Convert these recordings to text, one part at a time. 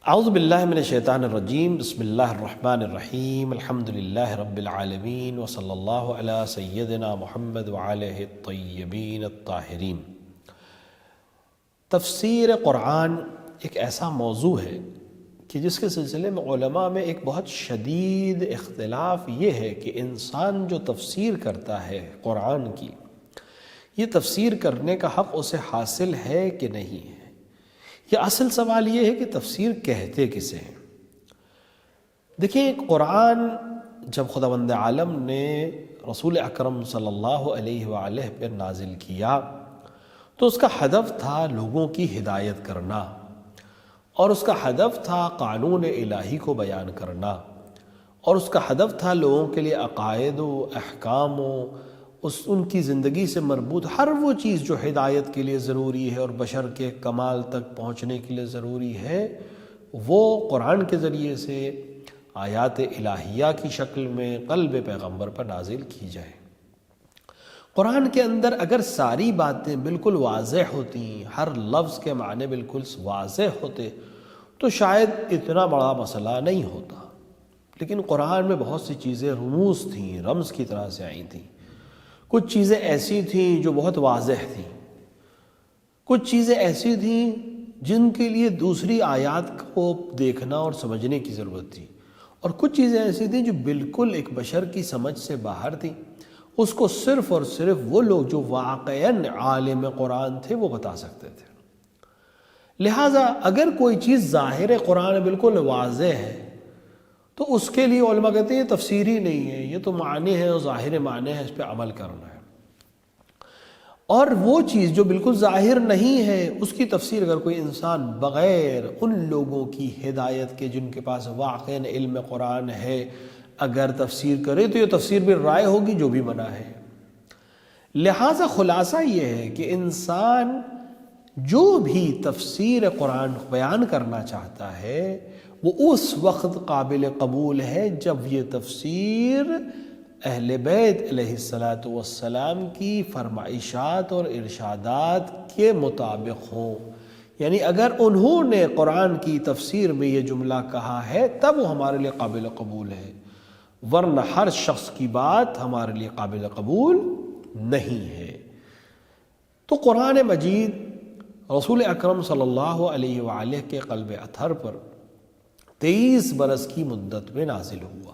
اعوذ باللہ من الشیطان الرجیم، بسم اللہ الرحمن الرحیم، الحمد للہ رب العالمین، وصلی اللہ علی سیدنا محمد وآلہ الطیبین الطاہرین۔ تفسیر قرآن ایک ایسا موضوع ہے کہ جس کے سلسلے میں علماء میں ایک بہت شدید اختلاف یہ ہے کہ انسان جو تفسیر کرتا ہے قرآن کی، یہ تفسیر کرنے کا حق اسے حاصل ہے کہ نہیں ہے۔ یہ اصل سوال یہ ہے کہ تفسیر کہتے کسے ہیں۔ دیکھیں، قرآن جب خداوند عالم نے رسول اکرم صلی اللہ علیہ وآلہ پر نازل کیا تو اس کا ہدف تھا لوگوں کی ہدایت کرنا، اور اس کا ہدف تھا قانون الہی کو بیان کرنا، اور اس کا ہدف تھا لوگوں کے لیے عقائد و احکام و ان کی زندگی سے مربوط ہر وہ چیز جو ہدایت کے لیے ضروری ہے اور بشر کے کمال تک پہنچنے کے لیے ضروری ہے، وہ قرآن کے ذریعے سے آیات الہیہ کی شکل میں قلب پیغمبر پر نازل کی جائے۔ قرآن کے اندر اگر ساری باتیں بالکل واضح ہوتی، ہر لفظ کے معنی بالکل واضح ہوتے تو شاید اتنا بڑا مسئلہ نہیں ہوتا، لیکن قرآن میں بہت سی چیزیں رموز تھیں، رمز کی طرح سے آئی تھیں۔ کچھ چیزیں ایسی تھیں جو بہت واضح تھیں، کچھ چیزیں ایسی تھیں جن کے لیے دوسری آیات کو دیکھنا اور سمجھنے کی ضرورت تھی، اور کچھ چیزیں ایسی تھیں جو بالکل ایک بشر کی سمجھ سے باہر تھیں۔ اس کو صرف اور صرف وہ لوگ جو واقعاً عالم قرآن تھے وہ بتا سکتے تھے۔ لہٰذا اگر کوئی چیز ظاہر قرآن بالکل واضح ہے تو اس کے لیے علماء کہتے ہیں یہ تفسیر ہی نہیں ہے، یہ تو معنی ہے اور ظاہر معنی ہے، اس پہ عمل کرنا ہے۔ اور وہ چیز جو بالکل ظاہر نہیں ہے اس کی تفسیر اگر کوئی انسان بغیر ان لوگوں کی ہدایت کے جن کے پاس واقعاً علم قرآن ہے اگر تفسیر کرے تو یہ تفسیر بھی رائے ہوگی جو بھی منع ہے۔ لہٰذا خلاصہ یہ ہے کہ انسان جو بھی تفسیر قرآن بیان کرنا چاہتا ہے وہ اس وقت قابل قبول ہے جب یہ تفسیر اہل بیت علیہ السلام کی فرمائشات اور ارشادات کے مطابق ہوں، یعنی اگر انہوں نے قرآن کی تفسیر میں یہ جملہ کہا ہے تب وہ ہمارے لیے قابل قبول ہے، ورنہ ہر شخص کی بات ہمارے لیے قابل قبول نہیں ہے۔ تو قرآن مجید رسول اکرم صلی اللہ علیہ وآلہ کے قلب اطہر پر 23 برس کی مدت میں نازل ہوا۔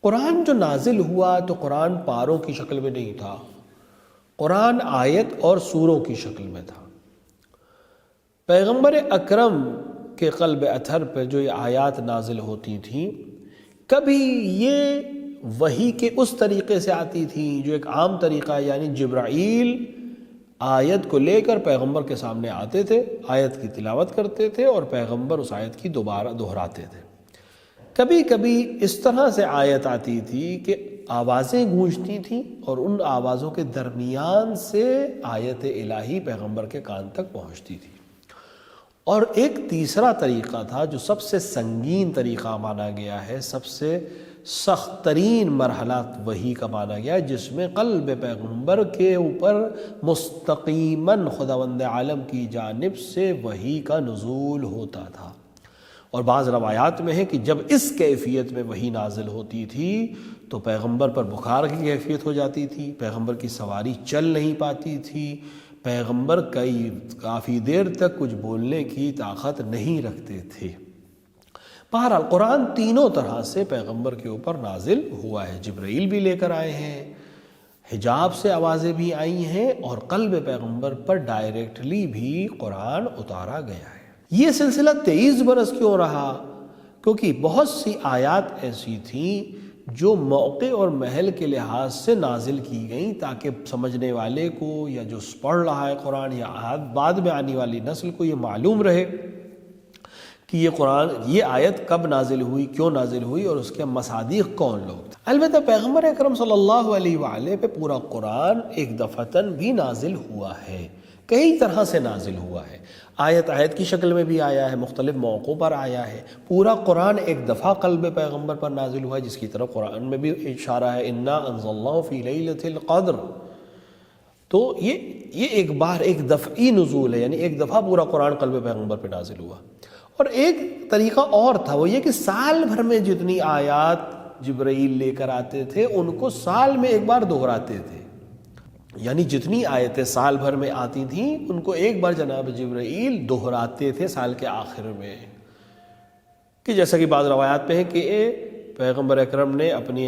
قرآن جو نازل ہوا تو قرآن پاروں کی شکل میں نہیں تھا، قرآن آیت اور سوروں کی شکل میں تھا۔ پیغمبر اکرم کے قلب اطہر پر جو یہ آیات نازل ہوتی تھیں، کبھی یہ وحی کے اس طریقے سے آتی تھی جو ایک عام طریقہ، یعنی جبرائیل آیت کو لے کر پیغمبر کے سامنے آتے تھے، آیت کی تلاوت کرتے تھے اور پیغمبر اس آیت کی دوبارہ دہراتے تھے۔ کبھی کبھی اس طرح سے آیت آتی تھی کہ آوازیں گونجتی تھیں اور ان آوازوں کے درمیان سے آیت الہی پیغمبر کے کان تک پہنچتی تھی۔ اور ایک تیسرا طریقہ تھا جو سب سے سنگین طریقہ مانا گیا ہے، سب سے سخت ترین مرحلہ وحی کا مانا گیا ہے، جس میں قلب پیغمبر کے اوپر مستقیماً خداوند عالم کی جانب سے وحی کا نزول ہوتا تھا۔ اور بعض روایات میں ہے کہ جب اس کیفیت میں وحی نازل ہوتی تھی تو پیغمبر پر بخار کی کیفیت ہو جاتی تھی، پیغمبر کی سواری چل نہیں پاتی تھی، پیغمبر کافی دیر تک کچھ بولنے کی طاقت نہیں رکھتے تھے۔ بہرحال قرآن تینوں طرح سے پیغمبر کے اوپر نازل ہوا ہے، جبرائیل بھی لے کر آئے ہیں، حجاب سے آوازیں بھی آئی ہیں، اور قلب پیغمبر پر ڈائریکٹلی بھی قرآن اتارا گیا ہے۔ یہ سلسلہ 23 برس کیوں رہا؟ کیونکہ بہت سی آیات ایسی تھیں جو موقع اور محل کے لحاظ سے نازل کی گئیں تاکہ سمجھنے والے کو یا جو پڑھ رہا ہے قرآن یا بعد میں آنے والی نسل کو یہ معلوم رہے کہ یہ آیت کب نازل ہوئی، کیوں نازل ہوئی، اور اس کے مصادیق کون لوگ تھے۔ البتہ پیغمبر اکرم صلی اللہ علیہ وآلہ پہ پورا قرآن ایک دفعتاً بھی نازل ہوا ہے، کئی طرح سے نازل ہوا ہے، آیت کی شکل میں بھی آیا ہے، مختلف موقعوں پر آیا ہے۔ پورا قرآن ایک دفعہ قلب پیغمبر پر نازل ہوا ہے، جس کی طرف قرآن میں بھی اشارہ ہے، انا انزلناہ فی لیلۃ القدر۔ تو یہ ایک بار ایک دفعی نزول ہے، یعنی ایک دفعہ پورا قرآن قلب پیغمبر پہ نازل ہوا۔ اور ایک طریقہ اور تھا، وہ یہ کہ سال بھر میں جتنی آیات جبرائیل لے کر آتے تھے ان کو سال میں ایک بار دہراتے تھے، یعنی جتنی آیتیں سال بھر میں آتی تھیں ان کو ایک بار جناب جبرائیل دہراتے تھے سال کے آخر میں، کہ جیسا کہ بعض روایات میں ہے کہ پیغمبر اکرم نے اپنی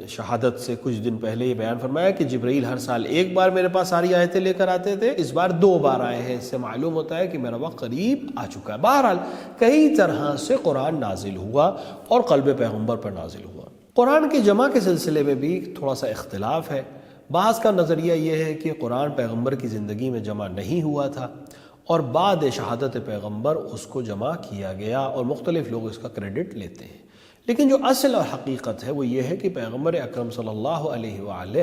شہادت سے کچھ دن پہلے یہ بیان فرمایا کہ جبرائیل ہر سال ایک بار میرے پاس ساری آیتیں لے کر آتے تھے، اس بار 2 بار آئے ہیں، اس سے معلوم ہوتا ہے کہ میرا وقت قریب آ چکا ہے۔ بہرحال کئی طرح سے قرآن نازل ہوا اور قلب پیغمبر پر نازل ہوا۔ قرآن کی جمع کے سلسلے میں بھی تھوڑا سا اختلاف ہے، بعض کا نظریہ یہ ہے کہ قرآن پیغمبر کی زندگی میں جمع نہیں ہوا تھا اور بعد شہادت پیغمبر اس کو جمع کیا گیا، اور مختلف لوگ اس کا کریڈٹ لیتے ہیں، لیکن جو اصل اور حقیقت ہے وہ یہ ہے کہ پیغمبر اکرم صلی اللہ علیہ وآلہ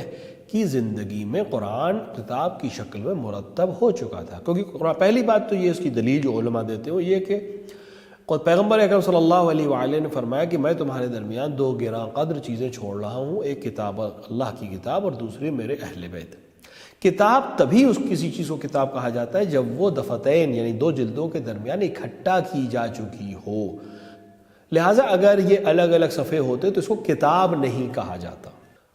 کی زندگی میں قرآن کتاب کی شکل میں مرتب ہو چکا تھا، کیونکہ پہلی بات تو یہ اس کی دلیل جو علماء دیتے ہیں وہ یہ کہ پیغمبر اکرم صلی اللہ علیہ وآلہ نے فرمایا کہ میں تمہارے درمیان 2 گراں قدر چیزیں چھوڑ رہا ہوں، ایک کتاب اللہ کی کتاب اور دوسری میرے اہل بیت۔ کتاب تبھی کسی چیز کو کتاب کہا جاتا ہے جب وہ دفتین یعنی 2 جلدوں کے درمیان اکٹھا کی جا چکی ہو، لہٰذا اگر یہ الگ الگ صفحے ہوتے تو اس کو کتاب نہیں کہا جاتا۔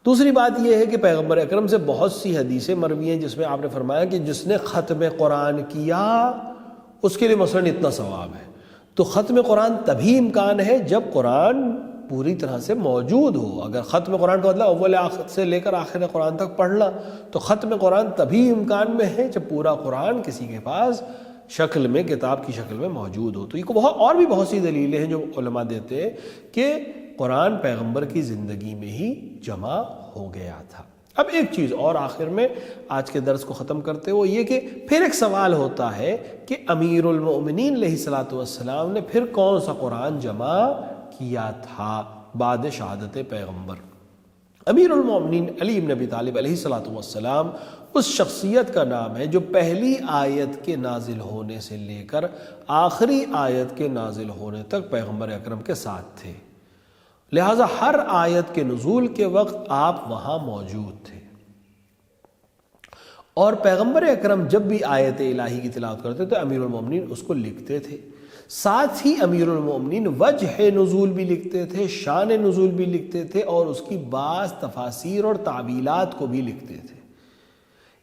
دوسری بات یہ ہے کہ پیغمبر اکرم سے بہت سی حدیثیں مروی ہیں جس میں آپ نے فرمایا کہ جس نے ختم قرآن کیا اس کے لیے مثلاً اتنا ثواب ہے۔ تو ختم قرآن تبھی امکان ہے جب قرآن پوری طرح سے موجود ہو، اگر ختم قرآن کا مطلب اول سے لے کر آخر قرآن تک پڑھنا، تو ختم قرآن تبھی امکان میں ہے جب پورا قرآن کسی کے پاس شکل میں کتاب کی شکل میں موجود ہو۔ تو یہ اور بھی بہت سی دلیلیں ہیں جو علماء دیتے ہیں کہ قرآن پیغمبر کی زندگی میں ہی جمع ہو گیا تھا۔ اب ایک چیز اور آخر میں آج کے درس کو ختم کرتے وہ یہ کہ پھر ایک سوال ہوتا ہے کہ امیر المؤمنین علیہ الصلوۃ والسلام نے پھر کون سا قرآن جمع کیا تھا بعد شہادت پیغمبر؟ امیر المؤمنین علی بن ابی طالب علیہ الصلوۃ والسلام اس شخصیت کا نام ہے جو پہلی آیت کے نازل ہونے سے لے کر آخری آیت کے نازل ہونے تک پیغمبر اکرم کے ساتھ تھے، لہٰذا ہر آیت کے نزول کے وقت آپ وہاں موجود تھے، اور پیغمبر اکرم جب بھی آیت الہی کی تلاوت کرتے تو امیر المؤمنین اس کو لکھتے تھے، ساتھ ہی امیر المؤمنین وجہ نزول بھی لکھتے تھے، شان نزول بھی لکھتے تھے، اور اس کی بعض تفاسیر اور تعویلات کو بھی لکھتے تھے۔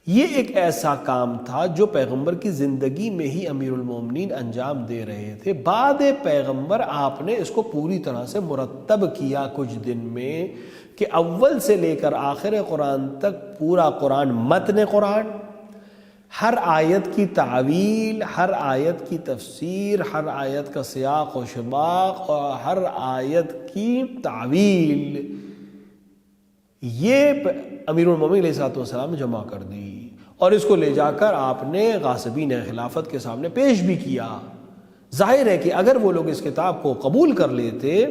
یہ ایک ایسا کام تھا جو پیغمبر کی زندگی میں ہی امیر المومنین انجام دے رہے تھے، بعد پیغمبر آپ نے اس کو پوری طرح سے مرتب کیا کچھ دن میں، کہ اول سے لے کر آخر قرآن تک پورا قرآن متن قرآن، ہر آیت کی تعویل، ہر آیت کی تفسیر، ہر آیت کا سیاق و شباق، اور ہر آیت کی تعویل، یہ امیر المومنین علیہ السلام نے جمع کر دی، اور اس کو لے جا کر آپ نے غاصبین خلافت کے سامنے پیش بھی کیا۔ ظاہر ہے کہ اگر وہ لوگ اس کتاب کو قبول کر لیتے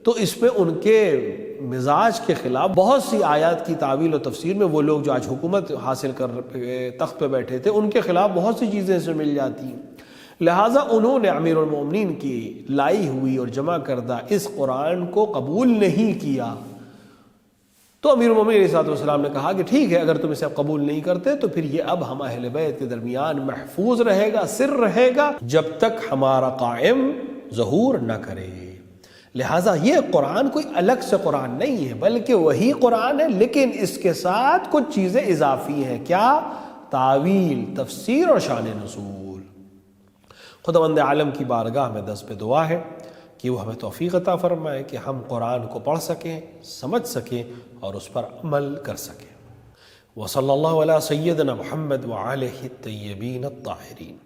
تو اس میں ان کے مزاج کے خلاف بہت سی آیات کی تعویل و تفسیر میں وہ لوگ جو آج حکومت حاصل کر تخت پہ بیٹھے تھے ان کے خلاف بہت سی چیزیں اس میں مل جاتی، لہٰذا انہوں نے امیر المومنین کی لائی ہوئی اور جمع کردہ اس قرآن کو قبول نہیں کیا۔ تو امیر المومنین علیہ السلام نے کہا کہ ٹھیک ہے، اگر تم اسے قبول نہیں کرتے تو پھر یہ اب ہم اہل بیت کے درمیان محفوظ رہے گا، سر رہے گا، جب تک ہمارا قائم ظہور نہ کرے۔ لہٰذا یہ قرآن کوئی الگ سے قرآن نہیں ہے، بلکہ وہی قرآن ہے، لیکن اس کے ساتھ کچھ چیزیں اضافی ہیں۔ کیا؟ تعویل، تفسیر اور شان نزول۔ خداوند عالم کی بارگاہ میں دست پہ دعا ہے کہ وہ ہمیں توفیق عطا فرمائے کہ ہم قرآن کو پڑھ سکیں، سمجھ سکیں اور اس پر عمل کر سکیں۔ وصلی اللہ علی سیدنا محمد وآلہ الطیبین الطاہرین۔